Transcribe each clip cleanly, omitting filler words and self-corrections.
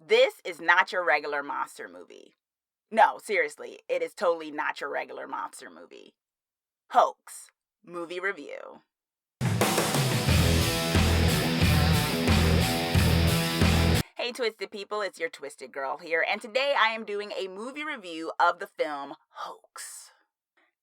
This is not your regular monster movie. No, seriously, it is totally not your regular monster movie. HOAX movie review. Hey Twisted people, it's your Twisted Girl here, and today I am doing a movie review of the film HOAX.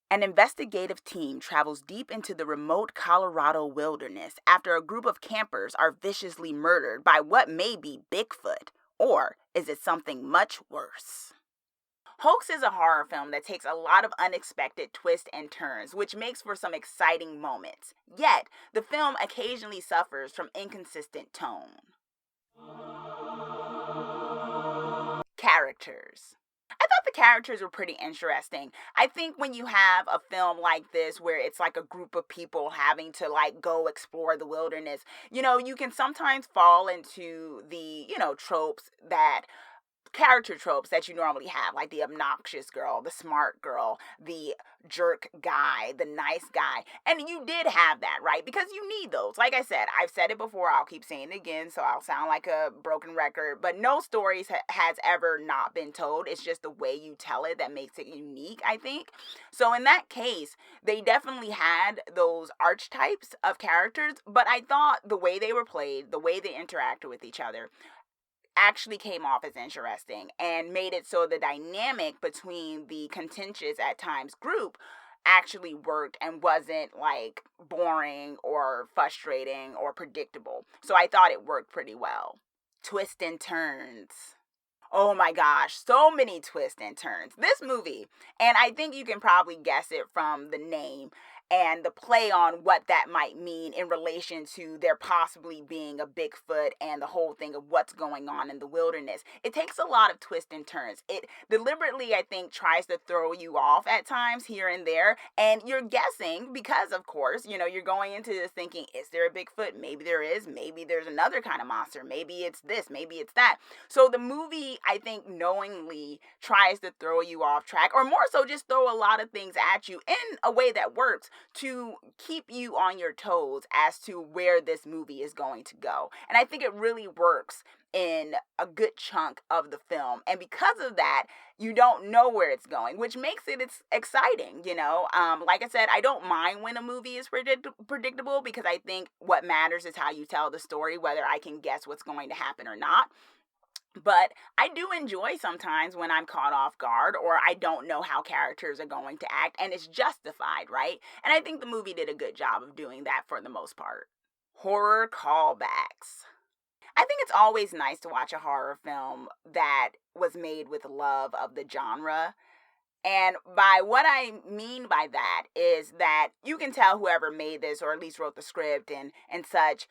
An investigative team travels deep into the remote Colorado wilderness after a group of campers are viciously murdered by what may be Bigfoot, or is it something much worse? HOAX is a horror film that takes a lot of unexpected twists and turns, which makes for some exciting moments. Yet, the film occasionally suffers from inconsistent tone. Characters. I thought the characters were pretty interesting. I think when you have a film like this where it's like a group of people having to like go explore the wilderness, you can sometimes fall into the, tropes that character tropes that you normally have, like the obnoxious girl, the smart girl, the jerk guy, the nice guy. And you did have that, right? Because you need those. Like I said, I've said it before, I'll keep saying it again, so I'll sound like a broken record, but no stories has ever not been told. It's just the way you tell it that makes it unique, I think. So in that case, they definitely had those archetypes of characters, but I thought the way they were played, the way they interacted with each other, actually came off as interesting and made it so the dynamic between the contentious at times group actually worked and wasn't like boring or frustrating or predictable. So I thought it worked pretty well. Twists and turns. Oh my gosh, so many twists and turns. This movie, and I think you can probably guess it from the name and the play on what that might mean in relation to there possibly being a Bigfoot and the whole thing of what's going on in the wilderness. It takes a lot of twists and turns. It deliberately, I think, tries to throw you off at times here and there, and you're guessing because, of course, you're going into this thinking, is there a Bigfoot? Maybe there is. Maybe there's another kind of monster. Maybe it's this. Maybe it's that. So the movie, I think, knowingly tries to throw you off track, or more so just throw a lot of things at you in a way that works to keep you on your toes as to where this movie is going to go. And I think it really works in a good chunk of the film. And because of that, you don't know where it's going, which makes it's exciting, Like I said, I don't mind when a movie is predictable because I think what matters is how you tell the story, whether I can guess what's going to happen or not. But I do enjoy sometimes when I'm caught off guard or I don't know how characters are going to act and it's justified, right? And I think the movie did a good job of doing that for the most part. Horror callbacks. I think it's always nice to watch a horror film that was made with love of the genre. And by what I mean by that is that you can tell whoever made this or at least wrote the script and such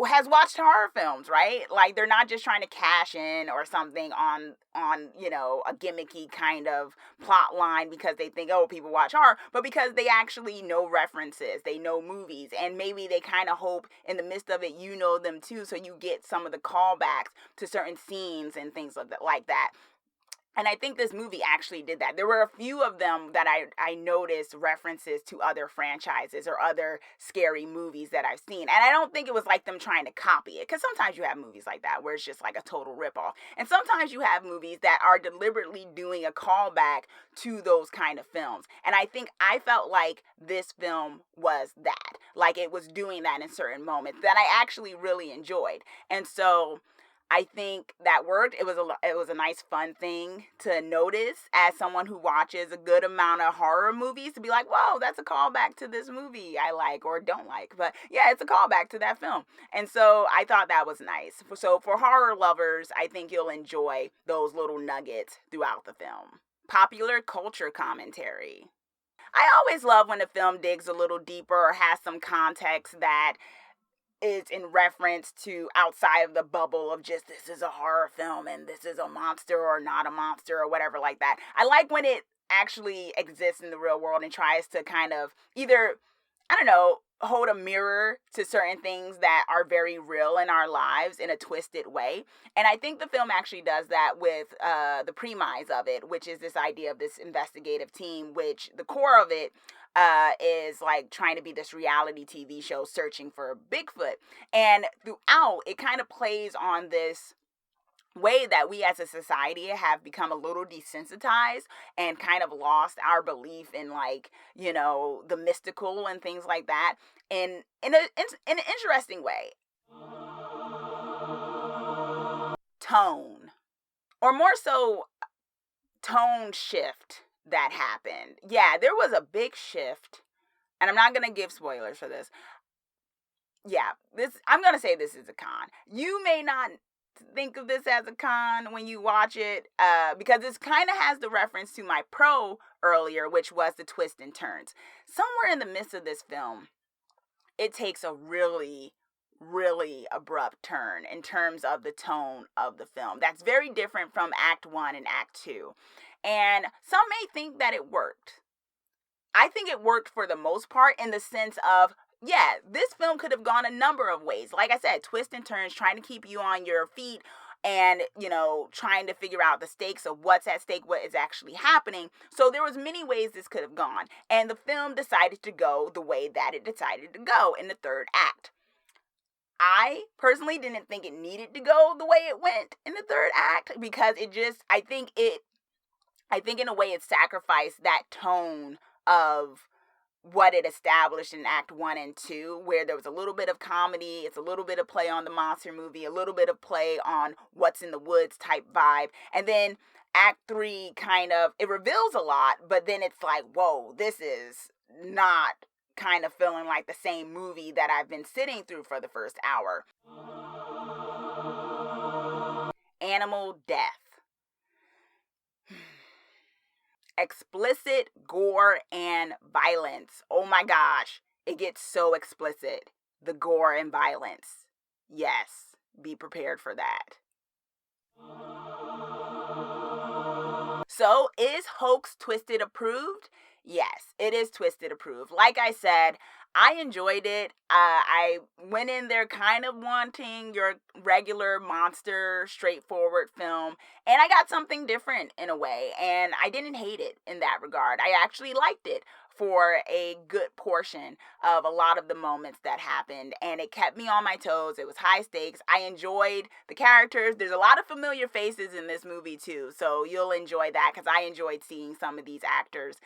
has watched horror films, right? Like they're not just trying to cash in or something on a gimmicky kind of plot line because they think, oh, people watch horror, but because they actually know references, they know movies, and maybe they kind of hope in the midst of it you know them too, so you get some of the callbacks to certain scenes and things like that. And I think this movie actually did that. There were a few of them that I noticed references to other franchises or other scary movies that I've seen. And I don't think it was like them trying to copy it. Because sometimes you have movies like that where it's just like a total ripoff. And sometimes you have movies that are deliberately doing a callback to those kind of films. And I think I felt like this film was that. Like it was doing that in certain moments that I actually really enjoyed. And so I think that worked. It was a nice fun thing to notice as someone who watches a good amount of horror movies to be like, whoa, that's a callback to this movie I like or don't like. But yeah, it's a callback to that film. And so I thought that was nice. So for horror lovers, I think you'll enjoy those little nuggets throughout the film. Popular culture commentary. I always love when a film digs a little deeper or has some context that is in reference to outside of the bubble of just this is a horror film and this is a monster or not a monster or whatever like that. I like when it actually exists in the real world and tries to kind of either, I don't know, hold a mirror to certain things that are very real in our lives in a twisted way. And I think the film actually does that with the premise of it, which is this idea of this investigative team, which the core of it is like trying to be this reality TV show searching for Bigfoot. And throughout, it kind of plays on this way that we as a society have become a little desensitized and kind of lost our belief in, like, you know, the mystical and things like that in an interesting way. Tone, or more so tone shift that happened. Yeah, there was a big shift, and I'm not going to give spoilers for this. Yeah, I'm going to say this is a con. You may not think of this as a con when you watch it, because this kind of has the reference to my pro earlier, which was the twists and turns. Somewhere in the midst of this film, it takes a really, really abrupt turn in terms of the tone of the film. That's very different from Act 1 and Act 2. And some may think that it worked. I think it worked for the most part, in the sense of, yeah, this film could have gone a number of ways. Like I said, twists and turns, trying to keep you on your feet and, you know, trying to figure out the stakes of what's at stake, what is actually happening. So there was many ways this could have gone. And the film decided to go the way that it decided to go in the third act. I personally didn't think it needed to go the way it went in the third act, because it just, I think in a way it sacrificed that tone of what it established in Act 1 and 2, where there was a little bit of comedy, it's a little bit of play on the monster movie, a little bit of play on what's in the woods type vibe. And then Act 3 kind of, it reveals a lot, but then it's like, whoa, this is not kind of feeling like the same movie that I've been sitting through for the first hour. Animal death. Explicit gore and violence. Oh my gosh, it gets so explicit. The gore and violence. Yes, be prepared for that. So, is Hoax Twisted approved? Yes, it is Twisted approved. Like I said, I enjoyed it. I went in there kind of wanting your regular monster, straightforward film, and I got something different in a way, and I didn't hate it in that regard. I actually liked it for a good portion of a lot of the moments that happened, and it kept me on my toes. It was high stakes. I enjoyed the characters. There's a lot of familiar faces in this movie too, so you'll enjoy that, because I enjoyed seeing some of these actors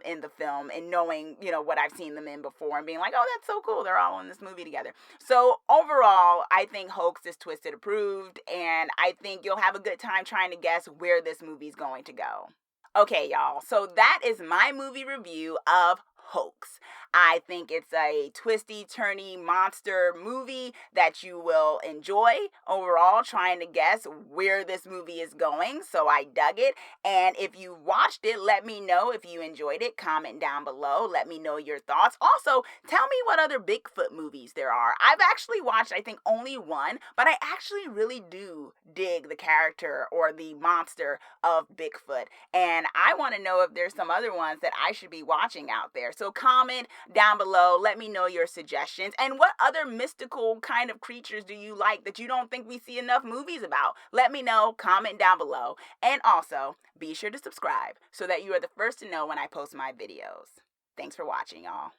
in the film, and knowing, you know, what I've seen them in before, and being like, oh, that's so cool, they're all in this movie together. So overall, I think Hoax is Twisted approved, and I think you'll have a good time trying to guess where this movie's going to go. Okay, y'all, so that is my movie review of Hoax. I think it's a twisty, turny monster movie that you will enjoy overall, trying to guess where this movie is going. So I dug it. And if you watched it, let me know if you enjoyed it. Comment down below. Let me know your thoughts. Also, tell me what other Bigfoot movies there are. I've actually watched, I think, only one, but I actually really do dig the character or the monster of Bigfoot. And I want to know if there's some other ones that I should be watching out there. So comment down below. Let me know your suggestions. And what other mystical kind of creatures do you like that you don't think we see enough movies about? Let me know. Comment down below. And also, be sure to subscribe so that you are the first to know when I post my videos. Thanks for watching, y'all.